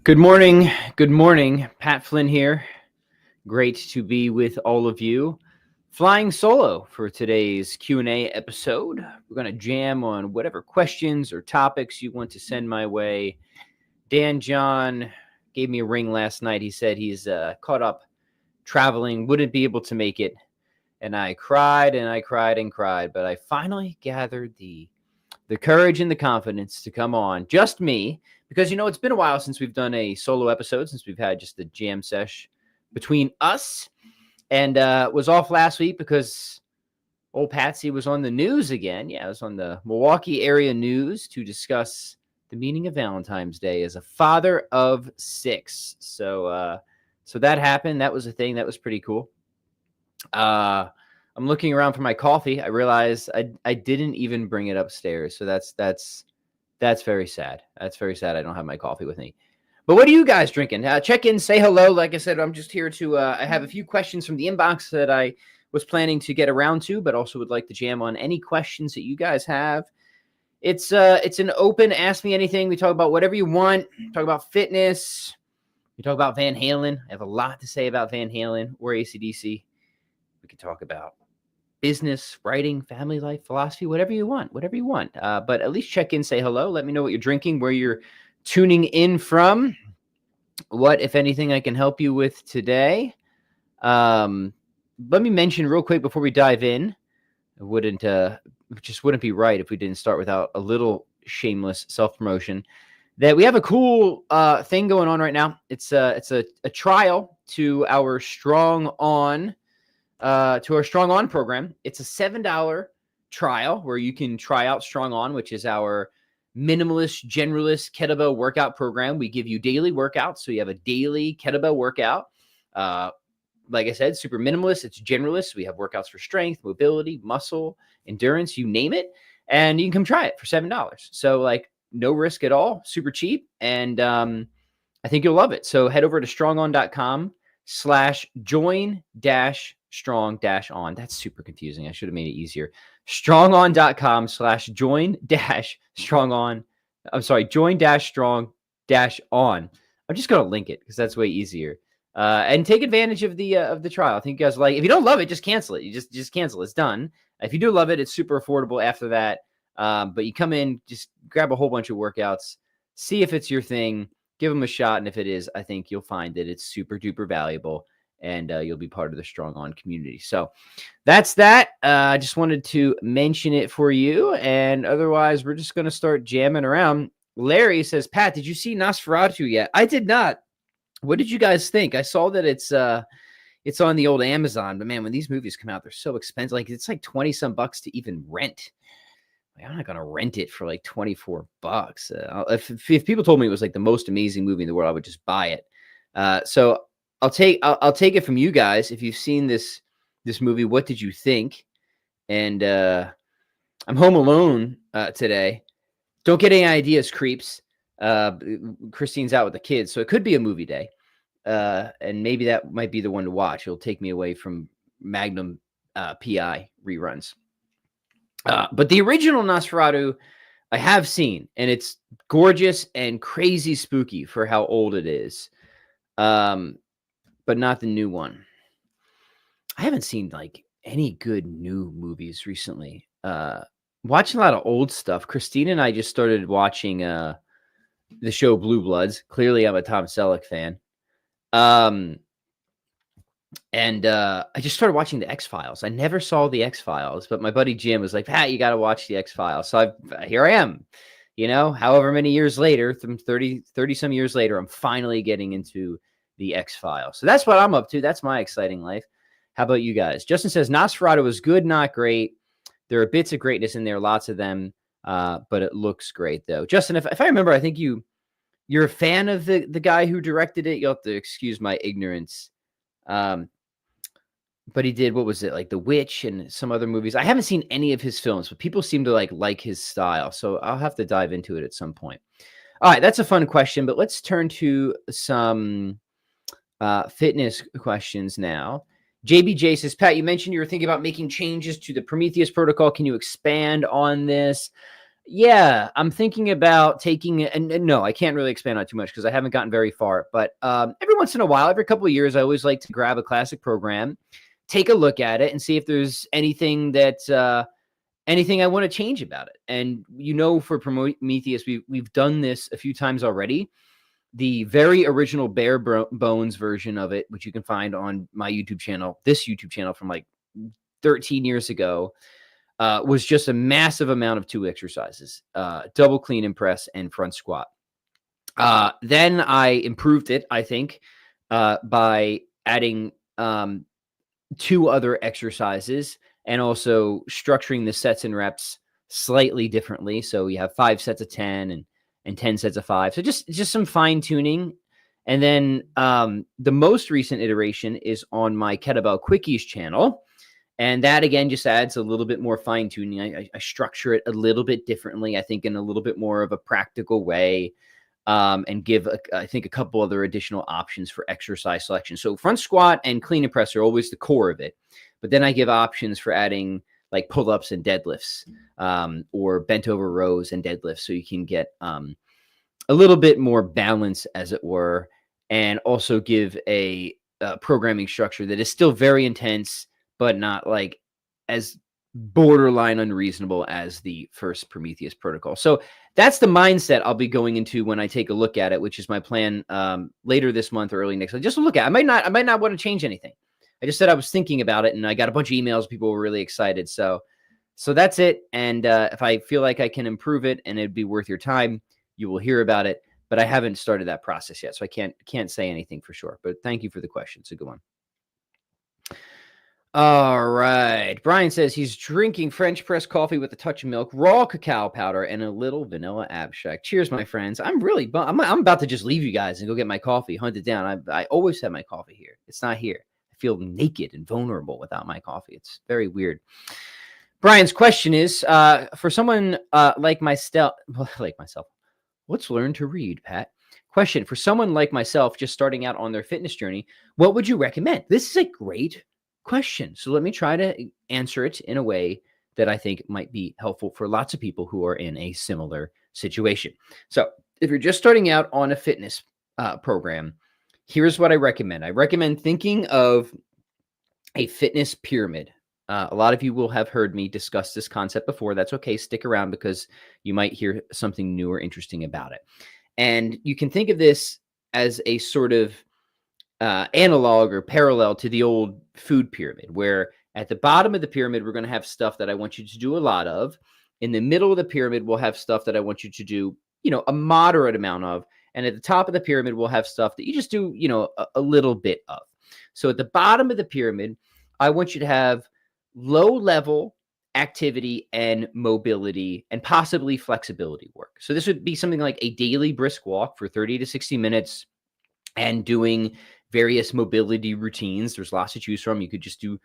Good morning. Good morning. Pat Flynn here. Great to be with all of you. Flying solo for today's Q&A episode. We're going to jam on whatever questions or topics you want to send my way. Dan John gave me a ring last night. He said he's caught up traveling, wouldn't be able to make it. And I cried and I cried and cried, but I finally gathered the courage and the confidence to come on, just me, because it's been a while since we've done a solo episode, since we've had just the jam sesh between us, and was off last week because old Patsy was on the news again. Yeah, I was on the Milwaukee area news to discuss the meaning of Valentine's Day as a father of 6. So that happened. That was a thing. That was pretty cool. I'm looking around for my coffee. I realized I didn't even bring it upstairs. So that's very sad. That's very sad. I don't have my coffee with me. But what are you guys drinking? Check in, say hello. Like I said, I'm just here to I have a few questions from the inbox that I was planning to get around to, but also would like to jam on any questions that you guys have. It's an open ask me anything. We talk about whatever you want. Talk about fitness. We talk about Van Halen. I have a lot to say about Van Halen or AC/DC. We could talk about business, writing, family life, philosophy, whatever you want. But at least check in, say hello. Let me know what you're drinking, where you're tuning in from, what, if anything, I can help you with today. Let me mention real quick before we dive in. It just wouldn't be right if we didn't start without a little shameless self-promotion. That we have a cool thing going on right now. It's a trial to our Strong On program. It's a $7 trial where you can try out Strong On, which is our minimalist, generalist kettlebell workout program. We give you daily workouts. So you have a daily kettlebell workout. Like I said, super minimalist. It's generalist. We have workouts for strength, mobility, muscle, endurance, you name it. And you can come try it for $7. So no risk at all, super cheap. And I think you'll love it. So head over to strongon.com/join-strong-on. That's super confusing. I should have made it easier. strongon.com/join-strong-on. I'm sorry, join-strong-on. I'm just going to link it because that's way easier. And take advantage of the trial. I think you guys if you don't love it, just cancel it. You just cancel. It's done. If you do love it, it's super affordable after that. But you come in, just grab a whole bunch of workouts, see if it's your thing, give them a shot. And if it is, I think you'll find that it's super duper valuable and you'll be part of the Strong On community. So that's that. I just wanted to mention it for you. And otherwise, we're just going to start jamming around. Larry says, Pat, did you see Nosferatu yet? I did not. What did you guys think? I saw that it's on the old Amazon, but man, when these movies come out, they're so expensive. It's like 20 some bucks to even rent. I'm not going to rent it for like $24. If people told me it was like the most amazing movie in the world, I would just buy it. So I'll take it from you guys. If you've seen this movie, what did you think? And I'm home alone today. Don't get any ideas, creeps. Christine's out with the kids, so it could be a movie day. And maybe that might be the one to watch. It'll take me away from Magnum PI reruns. But the original Nosferatu I have seen, and it's gorgeous and crazy spooky for how old it is. But not the new one. I haven't seen any good new movies recently. Watching a lot of old stuff. Christine and I just started watching the show Blue Bloods. Clearly, I'm a Tom Selleck fan. And I just started watching the X-Files. I never saw the X-Files, but my buddy Jim was like, Pat, you got to watch the X-Files. So here I am, however many years later, 30 some years later, I'm finally getting into the X-Files. So that's what I'm up to. That's my exciting life. How about you guys? Justin says, Nosferatu was good, not great. There are bits of greatness in there, lots of them, but it looks great, though. Justin, if I remember, I think you're a fan of the guy who directed it. You'll have to excuse my ignorance. But he did, what was it, like The Witch and some other movies. I haven't seen any of his films, but people seem to like his style. So I'll have to dive into it at some point. All right, that's a fun question, but let's turn to some fitness questions now. JBJ says, Pat, you mentioned you were thinking about making changes to the Prometheus protocol. Can you expand on this? Yeah, I'm thinking about taking it, and no, I can't really expand on it too much because I haven't gotten very far. But every once in a while, every couple of years, I always like to grab a classic program, take a look at it, and see if there's anything that anything I want to change about it. And for Prometheus, we've done this a few times already. The very original bare bones version of it, which you can find on my YouTube channel, this YouTube channel from like 13 years ago, was just a massive amount of 2 exercises, double clean and press and front squat. Then I improved it, I think, by adding 2 other exercises and also structuring the sets and reps slightly differently. So you have 5 sets of 10 and 10 sets of 5. So just some fine tuning. And then the most recent iteration is on my Kettlebell Quickies channel. And that, again, just adds a little bit more fine tuning. I structure it a little bit differently, I think, in a little bit more of a practical way, and give, I think, a couple other additional options for exercise selection. So front squat and clean and press are always the core of it. But then I give options for adding like pull-ups and deadlifts, or bent over rows and deadlifts. So you can get a little bit more balance, as it were, and also give a programming structure that is still very intense, but not like as borderline unreasonable as the first Prometheus protocol. So that's the mindset I'll be going into when I take a look at it, which is my plan later this month or early next. Just to look at it. I might not want to change anything. I just said I was thinking about it, and I got a bunch of emails. People were really excited. So that's it. And if I feel like I can improve it and it'd be worth your time, you will hear about it. But I haven't started that process yet, so I can't say anything for sure. But thank you for the question. It's a good one. All right. Brian says he's drinking French press coffee with a touch of milk, raw cacao powder, and a little vanilla abstract. Cheers, my friends. I'm really I'm about to just leave you guys and go get my coffee, hunt it down. I always have my coffee here. It's not here. I feel naked and vulnerable without my coffee. It's very weird. Brian's question is, for someone like myself, let's learn to read, Pat. Question, for someone like myself just starting out on their fitness journey, what would you recommend? This is a great question. So let me try to answer it in a way that I think might be helpful for lots of people who are in a similar situation. So if you're just starting out on a fitness program, here's what I recommend. I recommend thinking of a fitness pyramid. A lot of you will have heard me discuss this concept before. That's okay. Stick around because you might hear something new or interesting about it. And you can think of this as a sort of analog or parallel to the old food pyramid, where at the bottom of the pyramid, we're going to have stuff that I want you to do a lot of. In the middle of the pyramid, we'll have stuff that I want you to do, a moderate amount of. And at the top of the pyramid, we'll have stuff that you just do, a little bit of. So at the bottom of the pyramid, I want you to have low level activity and mobility and possibly flexibility work. So this would be something like a daily brisk walk for 30 to 60 minutes and doing various mobility routines. There's lots to choose from. You could just do,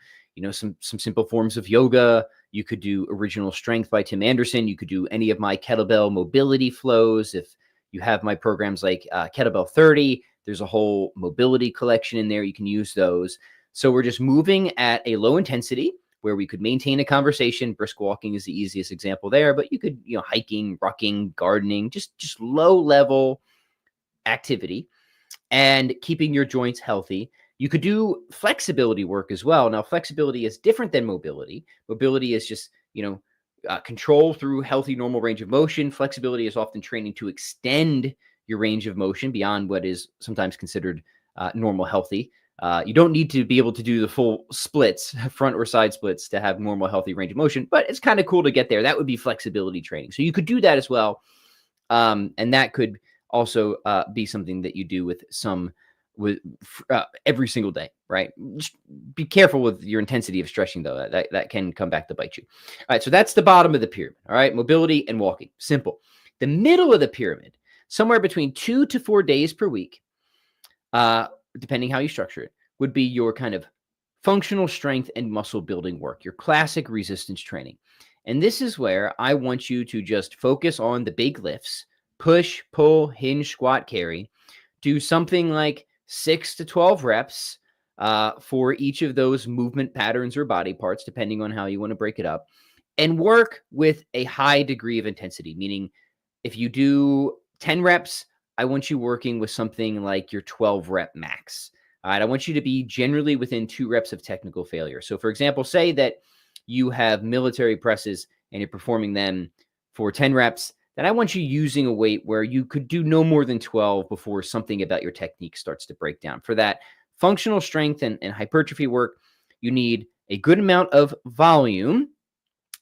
some simple forms of yoga. You could do Original Strength by Tim Anderson. You could do any of my kettlebell mobility flows. If you have my programs like Kettlebell 30, there's a whole mobility collection in there. You can use those. So we're just moving at a low intensity where we could maintain a conversation. Brisk walking is the easiest example there, but you could, hiking, rucking, gardening, just low level activity and keeping your joints healthy. You could do flexibility work as well. Now, flexibility is different than mobility. Mobility is just, control through healthy, normal range of motion. Flexibility is often training to extend your range of motion beyond what is sometimes considered normal healthy. You don't need to be able to do the full splits, front or side splits, to have normal healthy range of motion, but it's kind of cool to get there. That would be flexibility training. So you could do that as well. And that could also be something that you do with every single day, right? Just be careful with your intensity of stretching, though. That can come back to bite you. All right, so that's the bottom of the pyramid. All right, mobility and walking, simple. The middle of the pyramid, somewhere between 2 to 4 days per week, depending how you structure it, would be your kind of functional strength and muscle building work, your classic resistance training. And this is where I want you to just focus on the big lifts: push, pull, hinge, squat, carry. Do something like 6 to 12 reps for each of those movement patterns or body parts, depending on how you want to break it up. and work with a high degree of intensity, meaning if you do 10 reps, I want you working with something like your 12 rep max. All right. I want you to be generally within 2 reps of technical failure. So, for example, say that you have military presses and you're performing them for 10 reps, then I want you using a weight where you could do no more than 12 before something about your technique starts to break down. For that functional strength and hypertrophy work, you need a good amount of volume,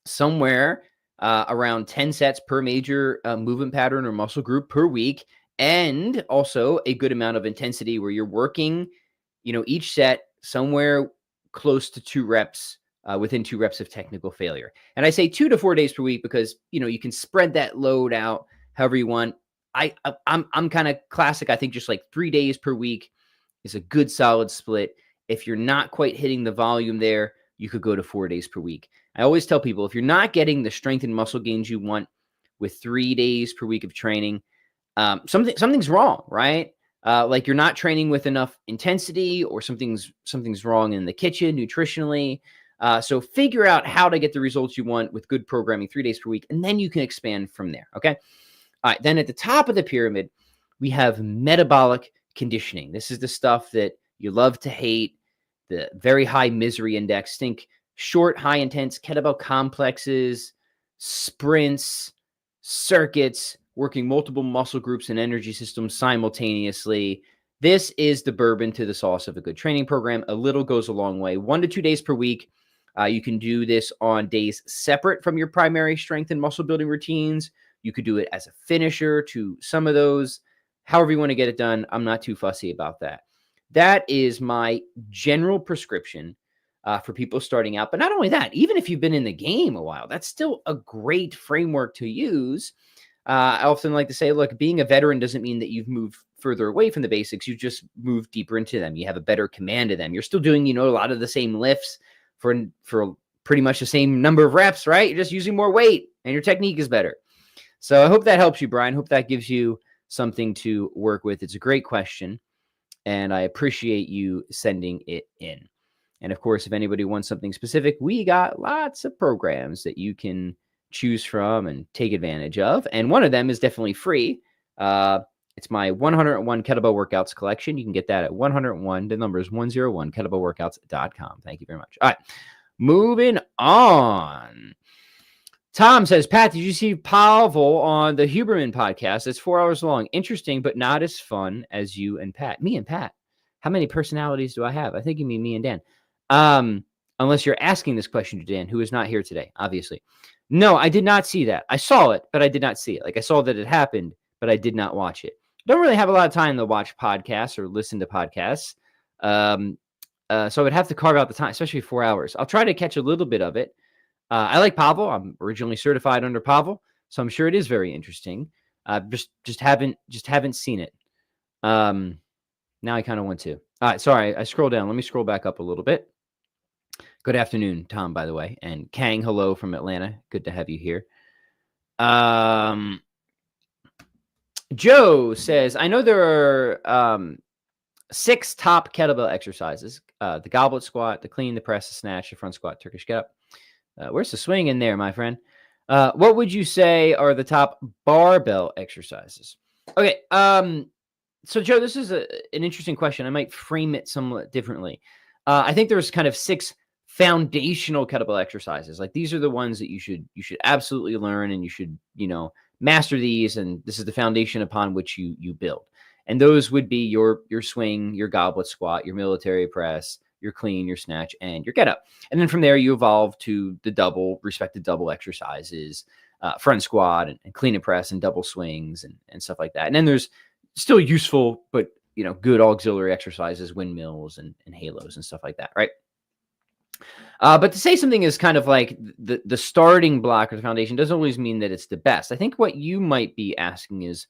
somewhere around 10 sets per major movement pattern or muscle group per week, and also a good amount of intensity where you're working, each set somewhere close to 2 reps, within 2 reps of technical failure. And I say 2 to 4 days per week because, you can spread that load out however you want. I'm kind of classic. I think just like 3 days per week is a good solid split. If you're not quite hitting the volume there, you could go to 4 days per week. I always tell people, if you're not getting the strength and muscle gains you want with 3 days per week of training, something's wrong, right? Like you're not training with enough intensity, or something's wrong in the kitchen nutritionally. So figure out how to get the results you want with good programming 3 days per week, and then you can expand from there. Okay. All right. Then at the top of the pyramid, we have metabolic conditioning. This is the stuff that you love to hate, the very high misery index. Think short, high intense kettlebell complexes, sprints, circuits, working multiple muscle groups and energy systems simultaneously. This is the bourbon to the sauce of a good training program. A little goes a long way. 1 to 2 days per week. You can do this on days separate from your primary strength and muscle building routines. You could do it as a finisher to some of those. However you want to get it done, I'm not too fussy about that. That is my general prescription for people starting out. But not only that, even if you've been in the game a while, that's still a great framework to use. I often like to say, look, being a veteran doesn't mean that you've moved further away from the basics. You just moved deeper into them. You have a better command of them. You're still doing, a lot of the same lifts for pretty much the same number of reps, right? You're just using more weight and your technique is better. So I hope that helps you, Brian. Hope that gives you something to work with. It's a great question, and I appreciate you sending it in. And of course, if anybody wants something specific, we got lots of programs that you can choose from and take advantage of. And one of them is definitely free. It's my 101 kettlebell workouts collection. You can get that at 101. The number is 101 kettlebellworkouts.com. Thank you very much. All right, moving on. Tom says, Pat, did you see Pavel on the Huberman podcast? It's 4 hours long. Interesting, but not as fun as you and Pat. Me and Pat. How many personalities do I have? I think you mean me and Dan. Unless you're asking this question to Dan, who is not here today, obviously. No, I did not see that. I saw it, but I did not see it. Like, I saw that it happened, but I did not watch it. Don't really have a lot of time to watch podcasts or listen to podcasts. So I would have to carve out the time, especially 4 hours. I'll try to catch a little bit of it. I like Pavel. I'm originally certified under Pavel, so I'm sure it is very interesting. Just haven't seen it. Now I kind of want to. All right, sorry, I scrolled down. Let me scroll back up a little bit. Good afternoon, Tom, by the way, and Kang, hello from Atlanta. Good to have you here. Joe says, I know there are 6 top kettlebell exercises: the goblet squat, the clean, the press, the snatch, the front squat, Turkish get up. Where's the swing in there, my friend? What would you say are the top barbell exercises? Okay. So Joe, this is an interesting question. I might frame it somewhat differently. I think there's kind of 6 foundational kettlebell exercises. Like, these are the ones that you should absolutely learn, and you should, master these. And this is the foundation upon which you build. And those would be your swing, your goblet squat, your military press, your clean, your snatch, and your get up. And then from there, you evolve to the respective double exercises, front squat and clean and press and double swings and stuff like that. And then there's still useful, but good auxiliary exercises, windmills and halos and stuff like that, right? But to say something is kind of like the starting block or the foundation doesn't always mean that it's the best. I think what you might be asking is,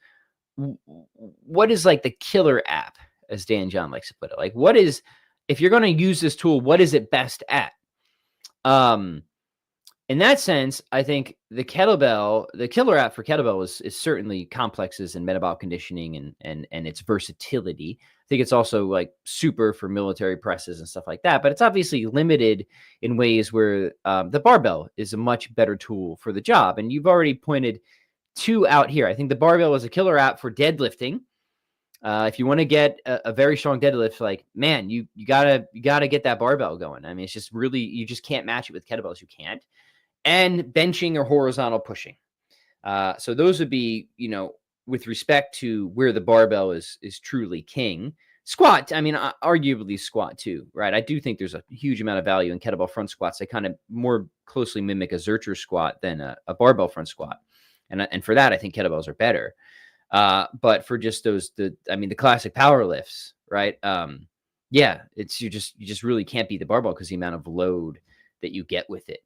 what is like the killer app, as Dan John likes to put it? Like, what is, if you're going to use this tool, what is it best at? in that sense, I think the kettlebell, the killer app for kettlebell is certainly complexes and metabolic conditioning and its versatility. I think it's also like super for military presses and stuff like that, but it's obviously limited in ways where the barbell is a much better tool for the job. And you've already pointed two out here. I think the barbell is a killer app for deadlifting. If you want to get a very strong deadlift, like, man, you gotta get that barbell going. I mean, it's just really, you just can't match it with kettlebells. You can't. And benching or horizontal pushing. So those would be, with respect to where the barbell is truly king. Squat, I mean, arguably squat too, right? I do think there's a huge amount of value in kettlebell front squats. They kind of more closely mimic a Zercher squat than a barbell front squat. And for that, I think kettlebells are better. But for just the classic power lifts, right? Yeah, you just really can't beat the barbell because the amount of load that you get with it.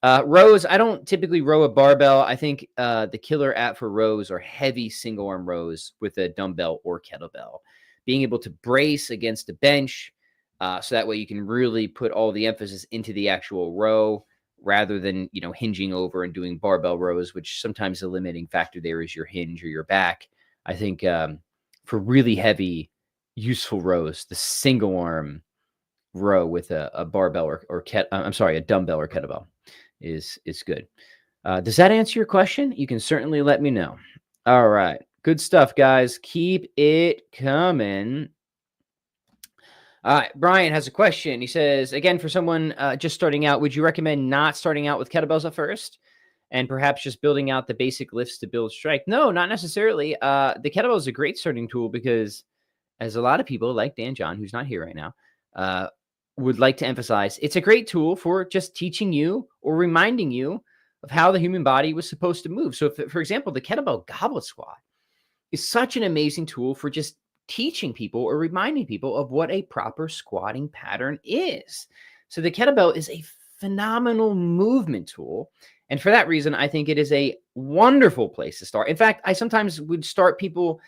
Rows, I don't typically row a barbell. I think the killer app for rows are heavy single arm rows with a dumbbell or kettlebell. Being able to brace against a bench, so that way you can really put all the emphasis into the actual row rather than, hinging over and doing barbell rows, which sometimes the limiting factor there is your hinge or your back. I think for really heavy, useful rows, the single arm row with a barbell or a dumbbell or kettlebell is good. Does that answer your question? You can certainly let me know. All right. Good stuff, guys. Keep it coming. All right. Brian has a question. He says, again, for someone just starting out, would you recommend not starting out with kettlebells at first and perhaps just building out the basic lifts to build strength? No, not necessarily. The kettlebell is a great starting tool because, as a lot of people like Dan John, who's not here right now, would like to emphasize, it's a great tool for just teaching you or reminding you of how the human body was supposed to move. So, for example, the kettlebell goblet squat is such an amazing tool for just teaching people or reminding people of what a proper squatting pattern is. So the kettlebell is a phenomenal movement tool. And for that reason, I think it is a wonderful place to start. In fact, I sometimes would start people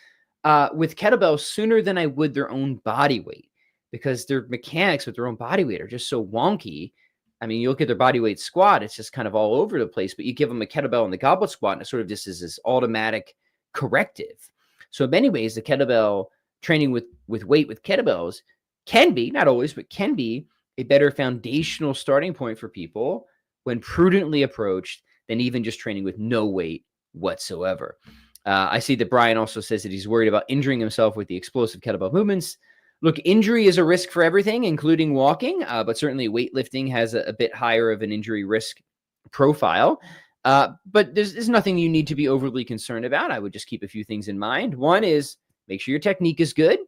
with kettlebells sooner than I would their own body weight, because their mechanics with their own body weight are just so wonky. I mean, you look at their body weight squat, it's just kind of all over the place, but you give them a kettlebell and the goblet squat, and it sort of just is this automatic corrective. So in many ways, the kettlebell training with weight with kettlebells can be, not always, but can be a better foundational starting point for people when prudently approached than even just training with no weight whatsoever. I see that Brian also says that he's worried about injuring himself with the explosive kettlebell movements. Look, injury is a risk for everything, including walking, but certainly weightlifting has a bit higher of an injury risk profile. But there's nothing you need to be overly concerned about. I would just keep a few things in mind. One is make sure your technique is good.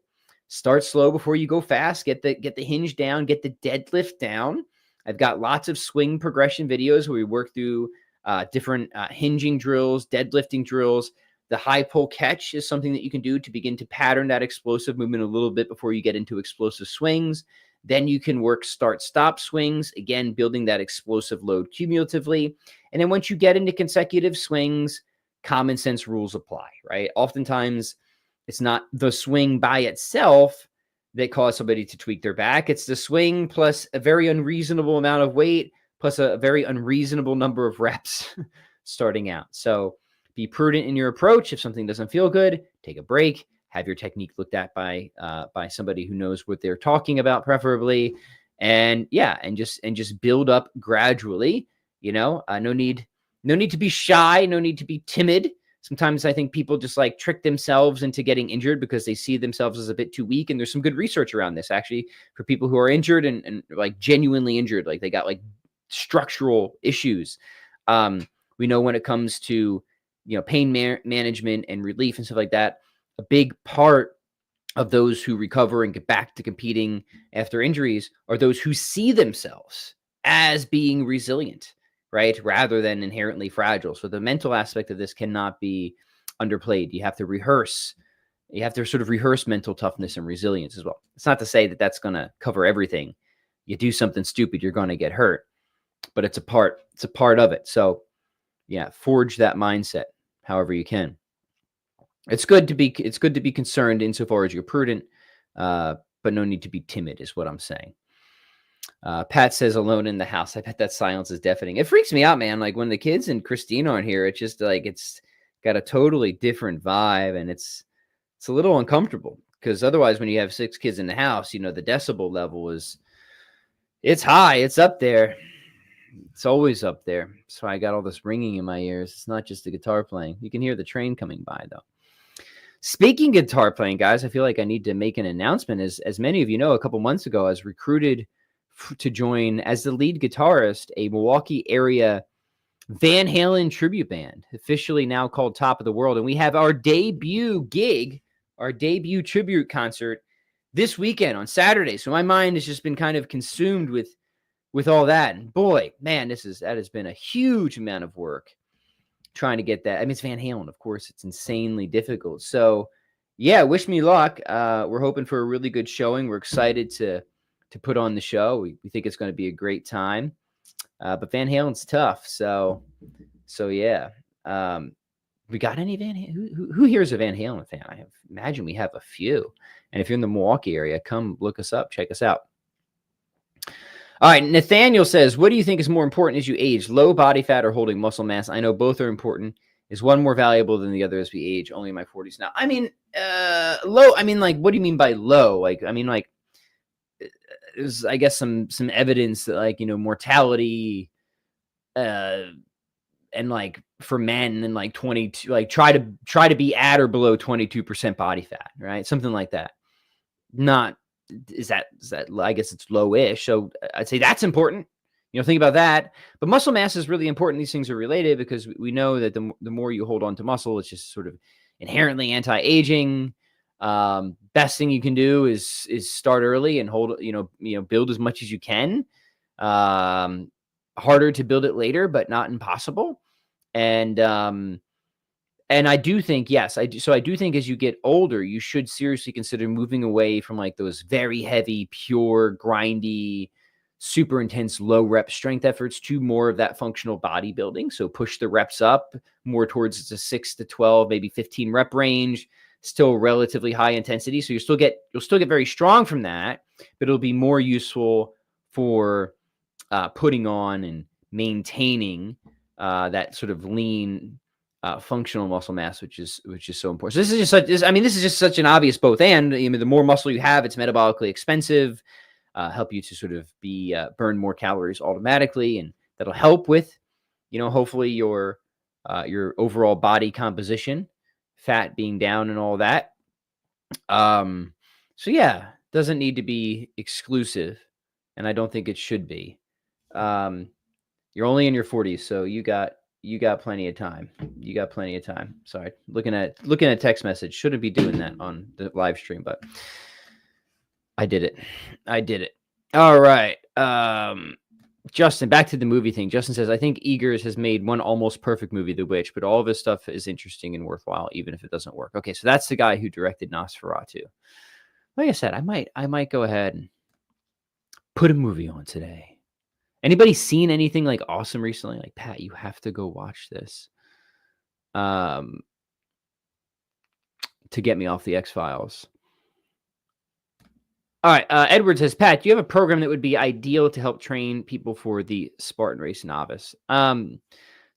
Start slow before you go fast. Get the hinge down. Get the deadlift down. I've got lots of swing progression videos where we work through different hinging drills, deadlifting drills. The high pull catch is something that you can do to begin to pattern that explosive movement a little bit before you get into explosive swings. Then you can work start-stop swings, again, building that explosive load cumulatively. And then once you get into consecutive swings, common sense rules apply, right? Oftentimes, it's not the swing by itself that cause somebody to tweak their back. It's the swing plus a very unreasonable amount of weight plus a very unreasonable number of reps starting out. So be prudent in your approach. If something doesn't feel good, take a break. Have your technique looked at by somebody who knows what they're talking about, preferably, and just build up gradually. No need to be shy, no need to be timid. Sometimes I think people just like trick themselves into getting injured because they see themselves as a bit too weak. And there's some good research around this actually for people who are injured and like genuinely injured, like they got like structural issues. We know when it comes to pain management and relief and stuff like that, a big part of those who recover and get back to competing after injuries are those who see themselves as being resilient, right? Rather than inherently fragile. So the mental aspect of this cannot be underplayed. You have to rehearse. You have to sort of rehearse mental toughness and resilience as well. It's not to say that that's going to cover everything. You do something stupid, you're going to get hurt, but it's a part of it. So yeah, forge that mindset however you can. It's good to be concerned insofar as you're prudent, but no need to be timid is what I'm saying. Pat says alone in the house. I bet that silence is deafening. It freaks me out, man. Like when the kids and Christine aren't here, it's just like it's got a totally different vibe, and it's a little uncomfortable because otherwise, when you have 6 kids in the house, the decibel level it's high. It's up there. It's always up there. So I got all this ringing in my ears. It's not just the guitar playing. You can hear the train coming by, though. Speaking guitar playing, guys, I feel like I need to make an announcement. As many of you know, a couple months ago, I was recruited to join as the lead guitarist a Milwaukee area Van Halen tribute band, officially now called Top of the World. And we have our debut gig, our debut tribute concert this weekend on Saturday. So my mind has just been kind of consumed with all that. And boy, man, that has been a huge amount of work trying to get that. I mean, it's Van Halen, of course. It's insanely difficult. So yeah, wish me luck. We're hoping for a really good showing. We're excited to put on the show. We think it's going to be a great time. But Van Halen's tough. So yeah. We got any Van Halen? Who here is a Van Halen fan? I imagine we have a few. And if you're in the Milwaukee area, come look us up. Check us out. All right. Nathaniel says, what do you think is more important as you age? Low body fat or holding muscle mass? I know both are important. Is one more valuable than the other as we age? Only in my 40s now. I mean, low. I mean, like, what do you mean by low? Like, I mean, like, there's, I guess, some evidence that, like, mortality, and like for men and like 22, like try to be at or below 22% body fat, right? Something like that. Not is that I guess it's low-ish. So I'd say that's important. Think about that. But muscle mass is really important. These things are related because we know that the more you hold on to muscle, it's just sort of inherently anti-aging. Best thing you can do is start early and hold, build as much as you can. Harder to build it later, but not impossible. And I do think, yes, I do. So I do think as you get older, you should seriously consider moving away from like those very heavy, pure, grindy, super intense, low rep strength efforts to more of that functional bodybuilding. So push the reps up more towards the 6 to 12, maybe 15 rep range, still relatively high intensity. So you'll still get very strong from that, but it'll be more useful for putting on and maintaining that sort of lean, functional muscle mass, which is so important. So this is just such an obvious both and. The more muscle you have, it's metabolically expensive. Help you to sort of be burn more calories automatically, and that'll help with, hopefully your overall body composition, fat being down, and all that. So yeah, doesn't need to be exclusive, and I don't think it should be. You're only in your 40s, so you got plenty of time. Sorry, looking at text message. Shouldn't be doing that on the live stream, but I did it. All right. Justin, back to the movie thing. Justin says, I think Eggers has made one almost perfect movie, The Witch, but all of his stuff is interesting and worthwhile, even if it doesn't work. Okay, so that's the guy who directed Nosferatu. Like I said, I might go ahead and put a movie on today. Anybody seen anything like awesome recently? Like, Pat, you have to go watch this. To get me off the X-Files. All right. Edward says, Pat, do you have a program that would be ideal to help train people for the Spartan Race novice? So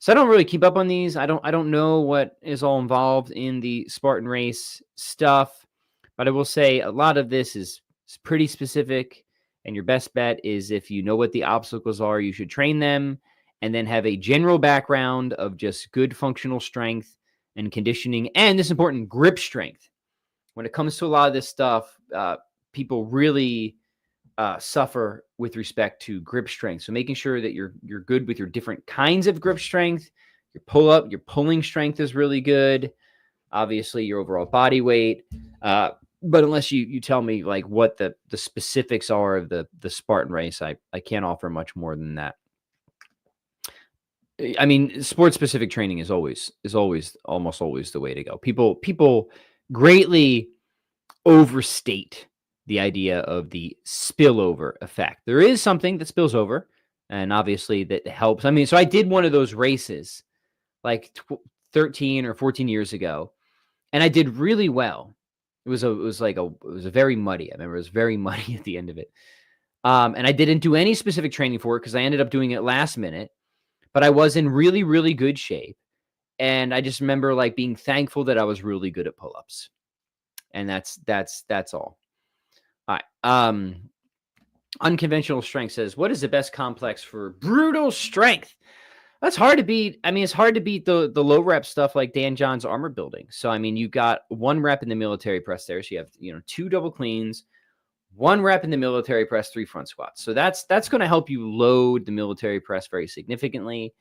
I don't really keep up on these. I don't know what is all involved in the Spartan Race stuff, but I will say a lot of this is pretty specific. And your best bet is if you know what the obstacles are, you should train them and then have a general background of just good functional strength and conditioning. And this important grip strength. When it comes to a lot of this stuff, people really suffer with respect to grip strength. So making sure that you're good with your different kinds of grip strength, your pulling strength is really good. Obviously, your overall body weight. But unless you tell me like what the specifics are of the Spartan Race, I can't offer much more than that. I mean, sport specific training is almost always the way to go. People greatly overstate the idea of the spillover effect. There is something that spills over, and obviously that helps. I mean, so I did one of those races like 13 or 14 years ago, and I did really well. It was very muddy. I remember it was very muddy at the end of it. And I didn't do any specific training for it because I ended up doing it last minute, but I was in really, really good shape. And I just remember like being thankful that I was really good at pull-ups. And that's all. All right. Unconventional Strength says, what is the best complex for brutal strength? That's hard to beat. I mean, it's hard to beat the low rep stuff like Dan John's armor building. So, I mean, you got 1 rep in the military press there. So you have, 2 double cleans, 1 rep in the military press, 3 front squats. So that's going to help you load the military press very significantly.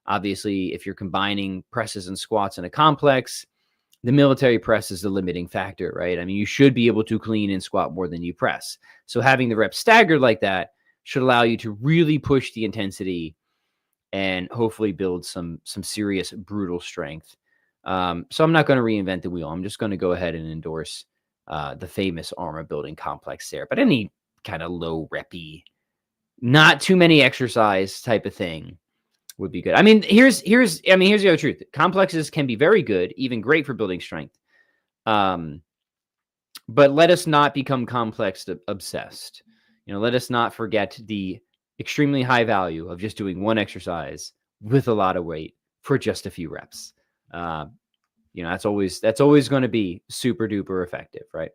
Obviously, if you're combining presses and squats in a complex, the military press is the limiting factor, right? I mean, you should be able to clean and squat more than you press. So having the reps staggered like that should allow you to really push the intensity and hopefully build some serious brutal strength. So I'm not going to reinvent the wheel. I'm just going to go ahead and endorse the famous armor building complex there. But any kind of low reppy, not too many exercise type of thing would be good. I mean, here's the other truth. Complexes can be very good, even great for building strength. But let us not become complex obsessed. Let us not forget the extremely high value of just doing one exercise with a lot of weight for just a few reps. That's always going to be super duper effective, right?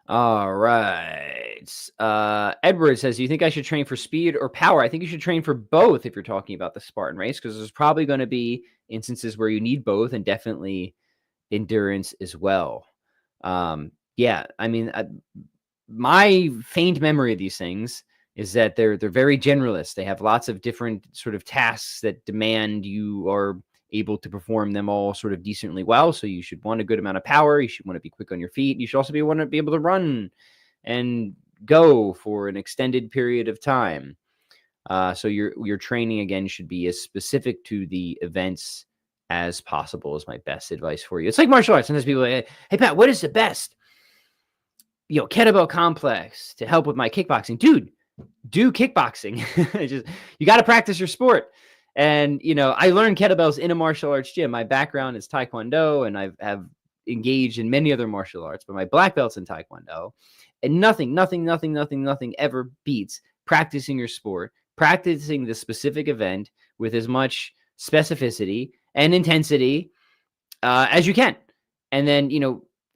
All right. Edward says, do you think I should train for speed or power? I think you should train for both if you're talking about the Spartan race, because there's probably going to be instances where you need both, and definitely endurance as well. Yeah, I mean, my faint memory of these things is that they're very generalist. They have lots of different sort of tasks that demand you are able to perform them all sort of decently well. So you should want a good amount of power. You should want to be quick on your feet. You should also want to be able to run and go for an extended period of time. So your training, again, should be as specific to the events as possible is my best advice for you. It's like martial arts. Sometimes people are like, hey, Pat, what is the best, kettlebell complex to help with my kickboxing? Dude, do kickboxing. You got to practice your sport. And, I learned kettlebells in a martial arts gym. My background is Taekwondo, and have engaged in many other martial arts, but my black belt's in Taekwondo. And nothing ever beats practicing your sport, practicing the specific event with as much specificity and intensity as you can. And then,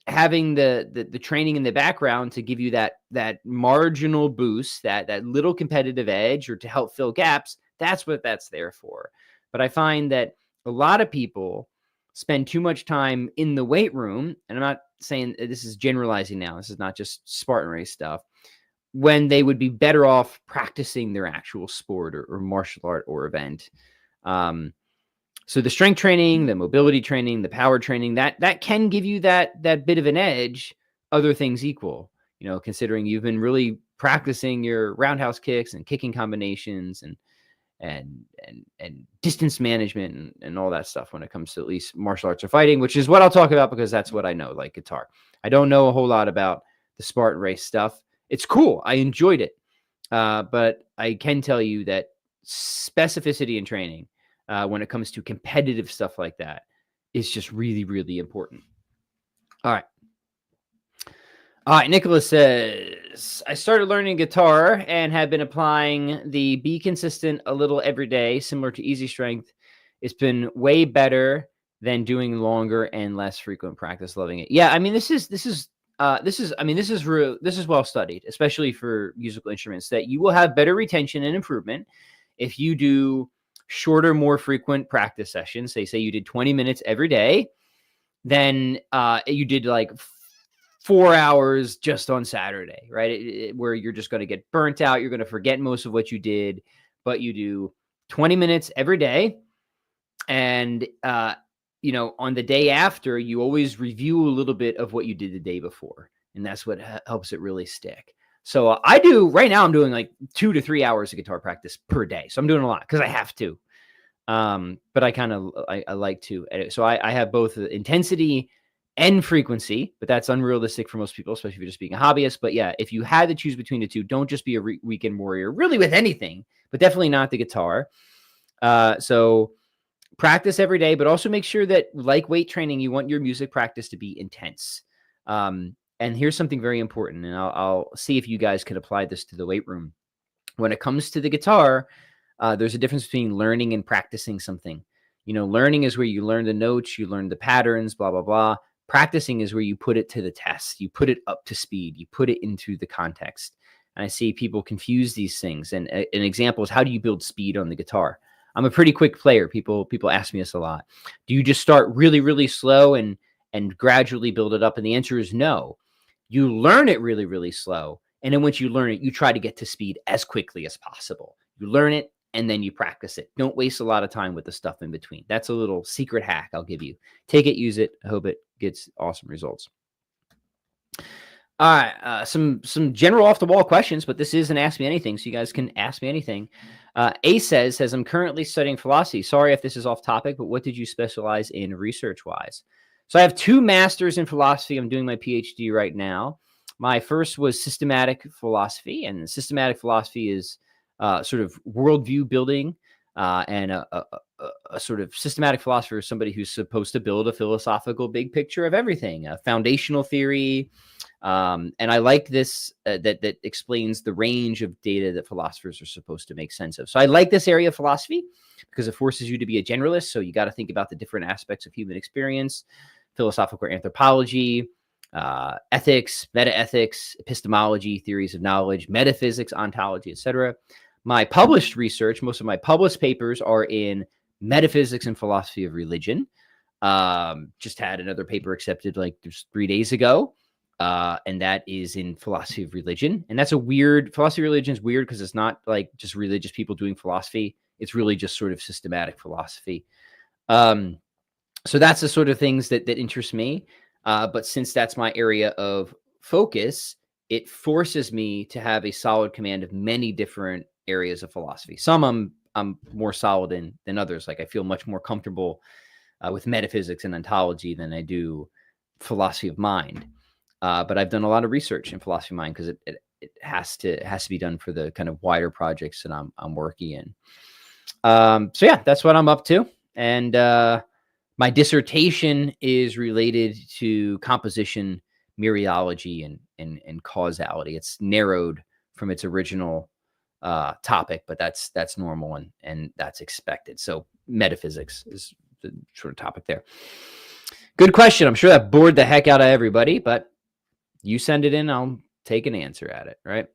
having the training in the background to give you that marginal boost, that little competitive edge, or to help fill gaps. That's what that's there for. But I find that a lot of people spend too much time in the weight room, and I'm not saying this is generalizing now. This is not just Spartan race stuff, when they would be better off practicing their actual sport or martial art or event. So the strength training, the mobility training, the power training, that can give you that bit of an edge, other things equal, considering you've been really practicing your roundhouse kicks and kicking combinations and distance management and all that stuff when it comes to at least martial arts or fighting, which is what I'll talk about because that's what I know, like guitar. I don't know a whole lot about the Spartan race stuff. It's cool. I enjoyed it. But I can tell you that specificity in training, when it comes to competitive stuff like that, is just really, really important. All right. Nicholas says, I started learning guitar and have been applying the be consistent a little every day, similar to easy strength. It's been way better than doing longer and less frequent practice. Loving it. Yeah, I mean, this is well studied, especially for musical instruments, that you will have better retention and improvement if you do shorter, more frequent practice sessions. Say you did 20 minutes every day, then you did like 4 hours just on Saturday, right? Where you're just going to get burnt out. You're going to forget most of what you did, but you do 20 minutes every day. And, on the day after, you always review a little bit of what you did the day before. And that's what helps it really stick. So right now I'm doing like 2 to 3 hours of guitar practice per day. So I'm doing a lot because I have to. But I like to edit. So I have both the intensity and frequency, but that's unrealistic for most people, especially if you're just being a hobbyist. But yeah, if you had to choose between the two, don't just be a weekend warrior, really, with anything, but definitely not the guitar. So practice every day, but also make sure that, like weight training, you want your music practice to be intense. And here's something very important, and I'll see if you guys can apply this to the weight room. When it comes to the guitar, there's a difference between learning and practicing something. Learning is where you learn the notes, you learn the patterns, blah, blah, blah. Practicing is where you put it to the test. You put it up to speed. You put it into the context. And I see people confuse these things. And an example is, how do you build speed on the guitar? I'm a pretty quick player. People ask me this a lot. Do you just start really, really slow and gradually build it up? And the answer is no. You learn it really, really slow. And then once you learn it, you try to get to speed as quickly as possible. You learn it and then you practice it. Don't waste a lot of time with the stuff in between. That's a little secret hack I'll give you. Take it, use it. I hope it gets awesome results. All right, some general off-the-wall questions, but this is an Ask Me Anything, so you guys can ask me anything. A says, I'm currently studying philosophy. Sorry if this is off topic, but what did you specialize in research-wise? So I have 2 masters in philosophy. I'm doing my PhD right now. My first was systematic philosophy, and systematic philosophy is sort of worldview building, and a sort of systematic philosopher is somebody who's supposed to build a philosophical big picture of everything, a foundational theory. And I like this, that explains the range of data that philosophers are supposed to make sense of. So I like this area of philosophy because it forces you to be a generalist. So you got to think about the different aspects of human experience, philosophical anthropology, ethics, metaethics, epistemology, theories of knowledge, metaphysics, ontology, etc. My published research, most of my published papers are in metaphysics and philosophy of religion. Just had another paper accepted like just 3 days ago. And that is in philosophy of religion. And that's philosophy of religion is weird because it's not like just religious people doing philosophy. It's really just sort of systematic philosophy. So that's the sort of things that interest me. But since that's my area of focus, it forces me to have a solid command of many different areas of philosophy. Some I'm more solid in than others. Like I feel much more comfortable with metaphysics and ontology than I do philosophy of mind. But I've done a lot of research in philosophy of mind because it has to be done for the kind of wider projects that I'm working in. So yeah, that's what I'm up to. And my dissertation is related to composition, mereology, and causality. It's narrowed from its original topic, but that's normal and that's expected. So metaphysics is the sort of topic there. Good question. I'm sure that bored the heck out of everybody, but you send it in, I'll take an answer at it, right?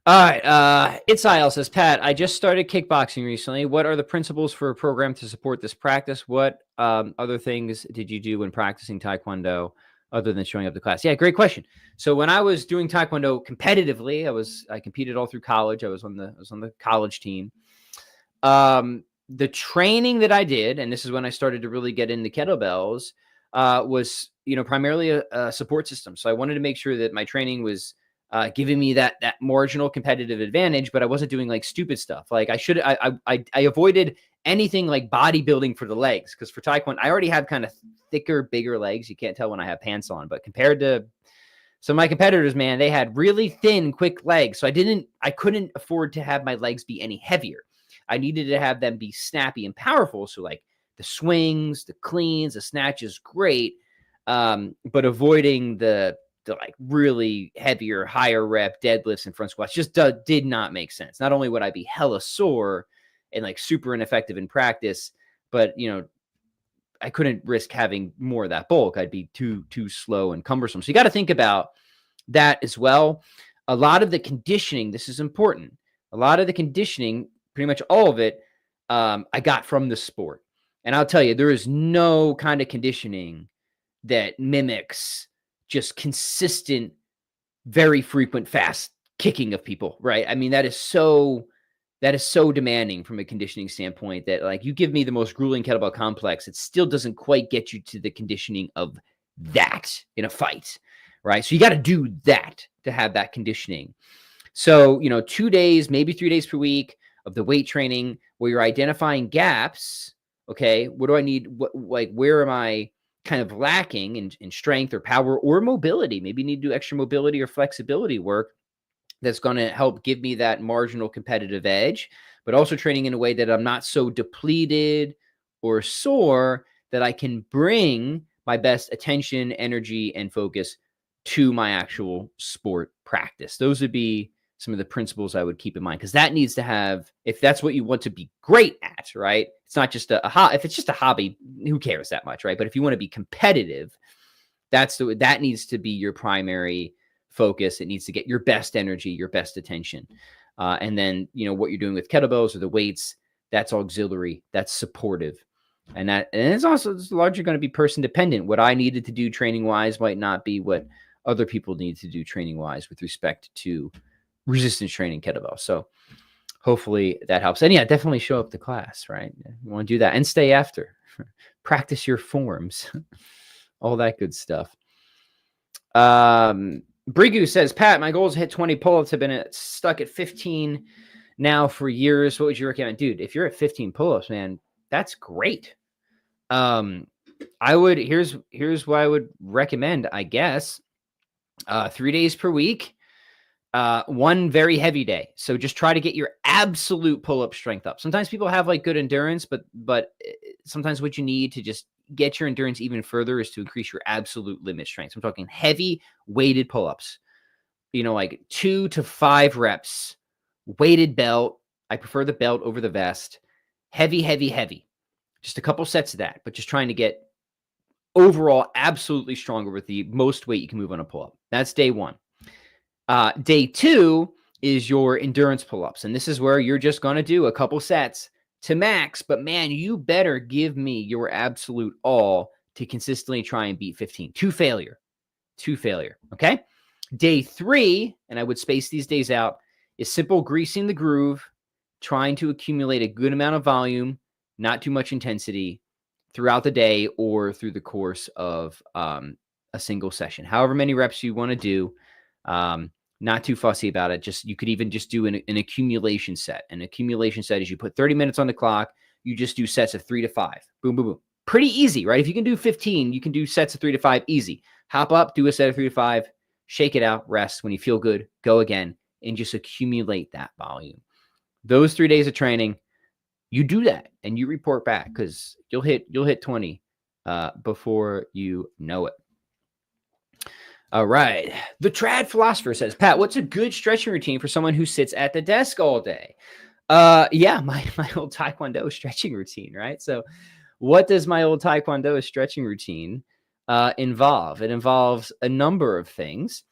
All right. IL says, Pat, I just started kickboxing recently. What are the principles for a program to support this practice? What other things did you do when practicing Taekwondo other than showing up to class? Yeah, great question. So when I was doing Taekwondo competitively, I competed all through college. I was on the college team. The training that I did, and this is when I started to really get into kettlebells, was primarily a support system. So I wanted to make sure that my training was giving me that marginal competitive advantage, but I wasn't doing like stupid stuff. Like I avoided anything like bodybuilding for the legs, because for Taekwondo, I already have kind of thicker, bigger legs. You can't tell when I have pants on, but compared to some of my competitors, man, they had really thin, quick legs. So I couldn't afford to have my legs be any heavier. I needed to have them be snappy and powerful. So like the swings, the cleans, the snatches, great. But avoiding the like really heavier, higher rep deadlifts and front squats just did not make sense. Not only would I be hella sore and like super ineffective in practice, but I couldn't risk having more of that bulk. I'd be too slow and cumbersome. So you got to think about that as well. A lot of the conditioning, this is important. A lot of the conditioning, pretty much all of it, I got from the sport. And I'll tell you, there is no kind of conditioning that mimics just consistent, very frequent, fast kicking of people, right? I mean, that is so demanding from a conditioning standpoint that like you give me the most grueling kettlebell complex, it still doesn't quite get you to the conditioning of that in a fight, right? So you got to do that to have that conditioning. So, 2 days, maybe 3 days per week of the weight training where you're identifying gaps. Okay, what do I need? Where am I kind of lacking in strength or power or mobility? Maybe you need to do extra mobility or flexibility work that's going to help give me that marginal competitive edge, but also training in a way that I'm not so depleted or sore that I can bring my best attention, energy, and focus to my actual sport practice. Those would be some of the principles I would keep in mind, because that needs to have, if that's what you want to be great at, right? It's not just if it's just a hobby, who cares that much, right? But if you want to be competitive, that needs to be your primary focus. It needs to get your best energy, your best attention. And then, what you're doing with kettlebells or the weights, that's auxiliary, that's supportive. And it's largely going to be person dependent. What I needed to do training wise might not be what other people need to do training wise with respect to resistance training kettlebell. So hopefully that helps. And yeah, definitely show up to class, right? You want to do that and stay after. Practice your forms, all that good stuff. Brigu says, Pat, my goal is to hit 20 pull-ups. Have been stuck at 15 now for years. What would you recommend? Dude, if you're at 15 pull-ups, man, that's great. Here's what I would recommend, I guess. 3 days per week, one very heavy day. So just try to get your absolute pull-up strength up. Sometimes people have like good endurance, but sometimes what you need to just get your endurance even further is to increase your absolute limit strength. So I'm talking heavy weighted pull-ups, like 2 to 5 reps, weighted belt. I prefer the belt over the vest. Heavy, heavy, heavy. Just a couple sets of that, but just trying to get overall absolutely stronger with the most weight you can move on a pull-up. That's day one. Day two is your endurance pull-ups. And this is where you're just going to do a couple sets to max, but man, you better give me your absolute all to consistently try and beat 15 to failure. Okay. Day three, and I would space these days out, is simple greasing the groove, trying to accumulate a good amount of volume, not too much intensity throughout the day or through the course of a single session. However many reps you want to do, not too fussy about it. You could even just do an accumulation set. An accumulation set is you put 30 minutes on the clock. You just do sets of 3 to 5. Boom, boom, boom. Pretty easy, right? If you can do 15, you can do sets of 3 to 5 easy. Hop up, do a set of 3 to 5, shake it out, rest. When you feel good, go again, and just accumulate that volume. Those 3 days of training, you do that and you report back, because you'll hit 20 before you know it. All right. The Trad Philosopher says, Pat, what's a good stretching routine for someone who sits at the desk all day? Yeah, my old Taekwondo stretching routine, right? So what does my old Taekwondo stretching routine involve? It involves a number of things.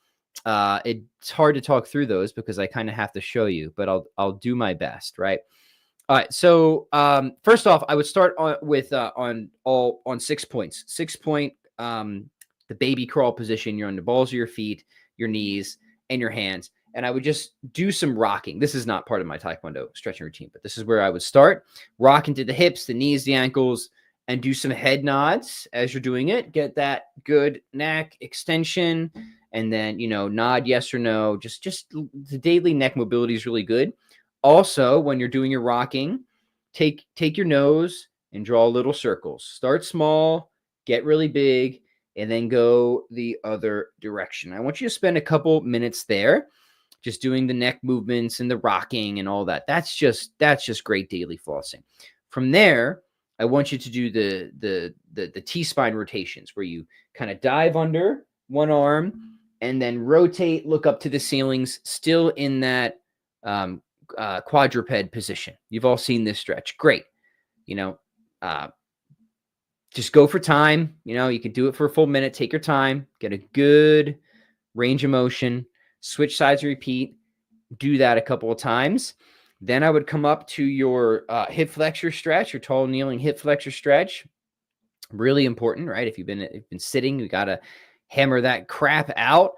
It's hard to talk through those because I kind of have to show you, but I'll do my best, right? All right. So first off, I would start on 6 points. 6 point, the baby crawl position. You're on the balls of your feet, your knees, and your hands. And I would just do some rocking. This is not part of my Taekwondo stretching routine, but this is where I would start. Rock into the hips, the knees, the ankles, and do some head nods as you're doing it. Get that good neck extension, and then, nod yes or no. Just the daily neck mobility is really good. Also, when you're doing your rocking, take your nose and draw little circles. Start small, get really big, and then go the other direction. I want you to spend a couple minutes there just doing the neck movements and the rocking and all that. That's just great daily flossing. From there, I want you to do the T-spine rotations, where you kind of dive under one arm and then rotate, look up to the ceilings, still in that quadruped position. You've all seen this stretch. Great. Just go for time. You can do it for a full minute. Take your time. Get a good range of motion. Switch sides, repeat. Do that a couple of times. Then I would come up to your hip flexor stretch, your tall kneeling hip flexor stretch. Really important, right? If you've been sitting, you got to hammer that crap out.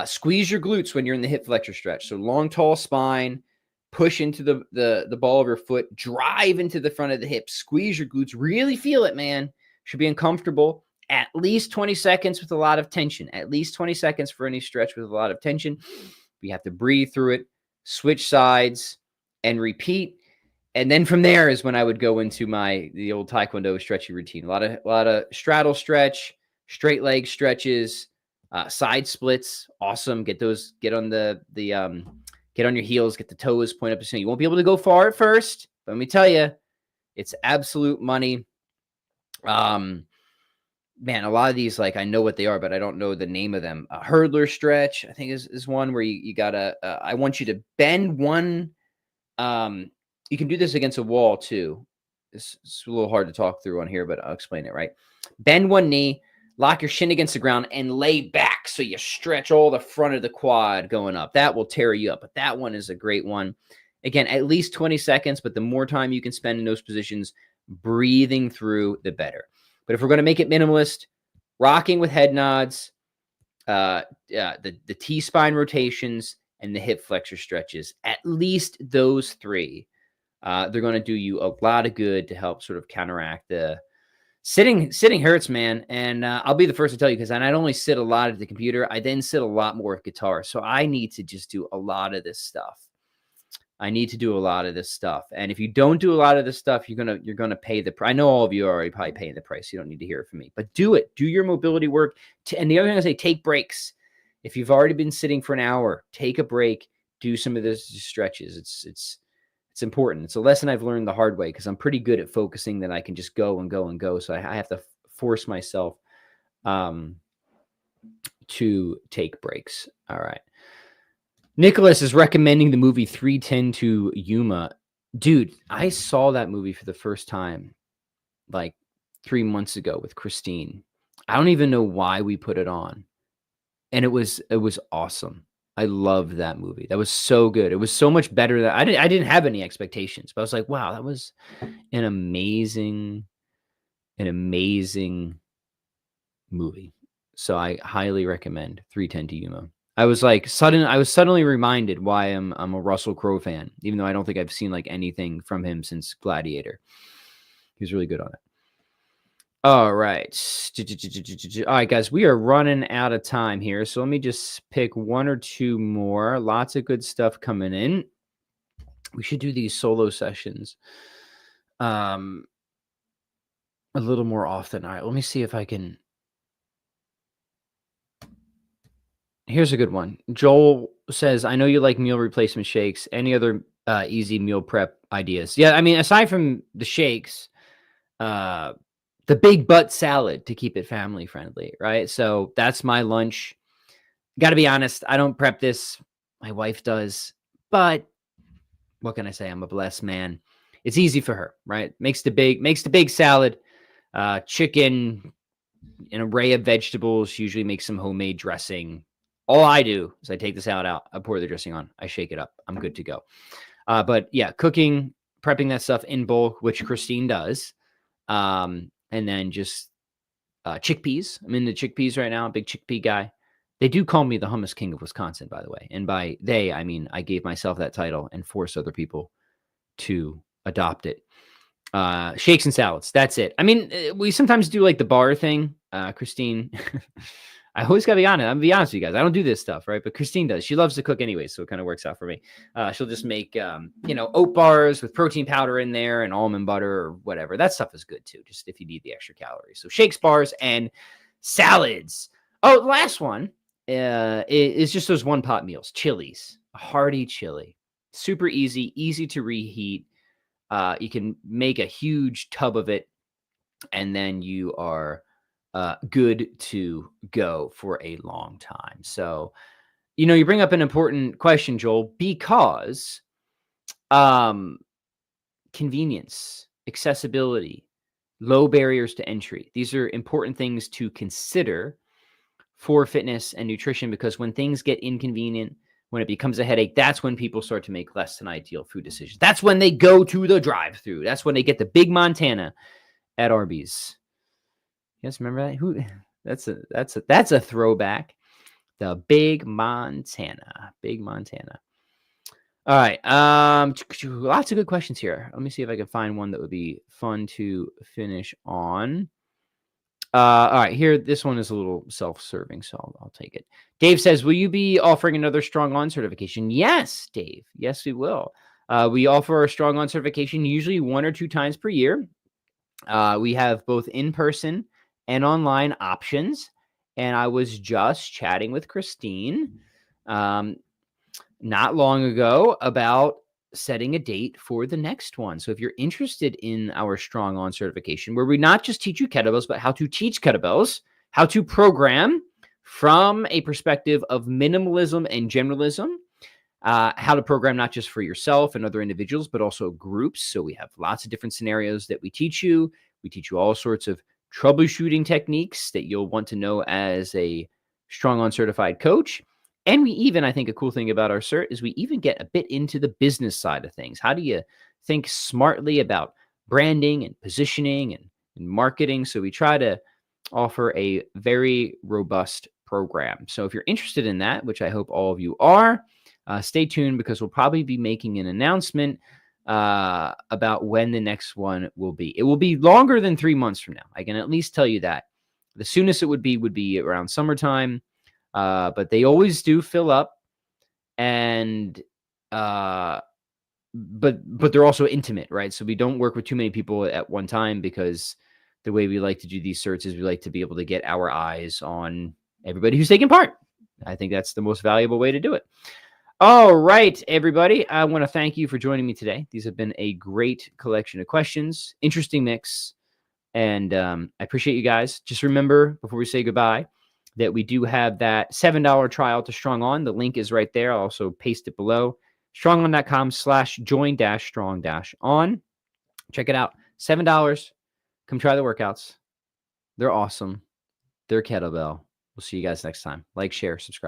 Squeeze your glutes when you're in the hip flexor stretch. So long, tall spine. Push into the ball of your foot. Drive into the front of the hip. Squeeze your glutes. Really feel it, man. Should be uncomfortable. At least 20 seconds with a lot of tension. At least 20 seconds for any stretch with a lot of tension. We have to breathe through it. Switch sides and repeat. And then from there is when I would go into the old Taekwondo stretching routine. A lot of straddle stretch, straight leg stretches, side splits. Awesome. Get on get on your heels, get the toes, point up the ceiling. You won't be able to go far at first, but let me tell you, it's absolute money. man, a lot of these, like, I know what they are, but I don't know the name of them. A hurdler stretch, I think is one where you gotta, I want you to bend one. You can do this against a wall too. It's a little hard to talk through on here, but I'll explain it, right? Bend one knee, lock your shin against the ground, and lay back so you stretch all the front of the quad going up. That will tear you up, but that one is a great one. Again, at least 20 seconds, but the more time you can spend in those positions, breathing through, the better. But if we're going to make it minimalist, rocking with head nods, the T-spine rotations, and the hip flexor stretches, at least those three, they're going to do you a lot of good to help sort of counteract the sitting hurts, man. And I'll be the first to tell you, because I not only sit a lot at the computer, I then sit a lot more at guitar. So I need to just do a lot of this stuff. And if you don't do a lot of this stuff, you're gonna pay the price. I know all of you are already probably paying the price. You don't need to hear it from me, but do it. Do your mobility work. And the other thing I say, take breaks. If you've already been sitting for an hour, take a break. Do some of those stretches. It's important. It's a lesson I've learned the hard way, because I'm pretty good at focusing that I can just go and go and go. So I have to force myself to take breaks. All right. Nicholas is recommending the movie 3:10 to Yuma. Dude, I saw that movie for the first time like 3 months ago with Christine. I don't even know why we put it on. And it was awesome. I loved that movie. That was so good. It was so much better than I didn't have any expectations, but I was like, wow, that was an amazing movie. So I highly recommend 3:10 to Yuma. I was suddenly reminded why I'm a Russell Crowe fan, even though I don't think I've seen like anything from him since Gladiator. He was really good on it. All right. All right, guys, we are running out of time here. So let me just pick one or two more. Lots of good stuff coming in. We should do these solo sessions a little more often. All right, let me see if I can. Here's a good one. Joel says, I know you like meal replacement shakes. Any other easy meal prep ideas? Yeah, I mean, aside from the shakes, the big butt salad to keep it family friendly, right? So that's my lunch. Got to be honest, I don't prep this. My wife does. But what can I say? I'm a blessed man. It's easy for her, right? Makes the big salad, chicken, an array of vegetables, usually make some homemade dressing. All I do is I take the salad out, I pour the dressing on, I shake it up. I'm good to go. But yeah, cooking, prepping that stuff in bulk, which Christine does. And then just chickpeas. I'm into chickpeas right now, big chickpea guy. They do call me the hummus king of Wisconsin, by the way. And by they, I mean I gave myself that title and forced other people to adopt it. Shakes and salads. That's it. I mean, we sometimes do like the bar thing. Christine, I always gotta be honest. I'm gonna be honest with you guys. I don't do this stuff, right? But Christine does. She loves to cook anyway, so it kind of works out for me. She'll just make, oat bars with protein powder in there and almond butter or whatever. That stuff is good too, just if you need the extra calories. So shakes, bars, and salads. Oh, the last one is just those one pot meals. Chilies, a hearty chili, super easy to reheat. You can make a huge tub of it, and then you are good to go for a long time. So, you bring up an important question, Joel, because convenience, accessibility, low barriers to entry. These are important things to consider for fitness and nutrition, because when things get inconvenient, when it becomes a headache, that's when people start to make less than ideal food decisions. That's when they go to the drive-thru. That's when they get the Big Montana at Arby's. You guys remember that? That's a throwback. The Big Montana. All right. Lots of good questions here. Let me see if I can find one that would be fun to finish on. All right, here, this one is a little self-serving, so I'll take it. Dave says, will you be offering another Strong On certification? Yes, Dave. Yes, we will. We offer our Strong On certification usually 1 or 2 times per year. We have both in-person and online options. And I was just chatting with Christine not long ago about setting a date for the next one. So if you're interested in our Strong On certification, where we not just teach you kettlebells, but how to teach kettlebells, how to program from a perspective of minimalism and generalism, how to program not just for yourself and other individuals, but also groups. So we have lots of different scenarios that we teach you. We teach you all sorts of troubleshooting techniques that you'll want to know as a Strong On certified coach. And we even, I think a cool thing about our cert is we even get a bit into the business side of things. How do you think smartly about branding and positioning and marketing? So we try to offer a very robust program. So if you're interested in that, which I hope all of you are, stay tuned because we'll probably be making an announcement about when the next one will be. It will be longer than 3 months from now. I can at least tell you that. The soonest it would be around summertime, but they always do fill up, and but they're also intimate, right? So we don't work with too many people at one time because the way we like to do these certs is we like to be able to get our eyes on everybody who's taking part. I think that's the most valuable way to do it. All right, everybody. I want to thank you for joining me today. These have been a great collection of questions, interesting mix, and I appreciate you guys. Just remember, before we say goodbye, that we do have that $7 trial to Strong On. The link is right there. I'll also paste it below. strongon.com/join-strong-on. Check it out. $7. Come try the workouts. They're awesome. They're kettlebell. We'll see you guys next time. Like, share, subscribe.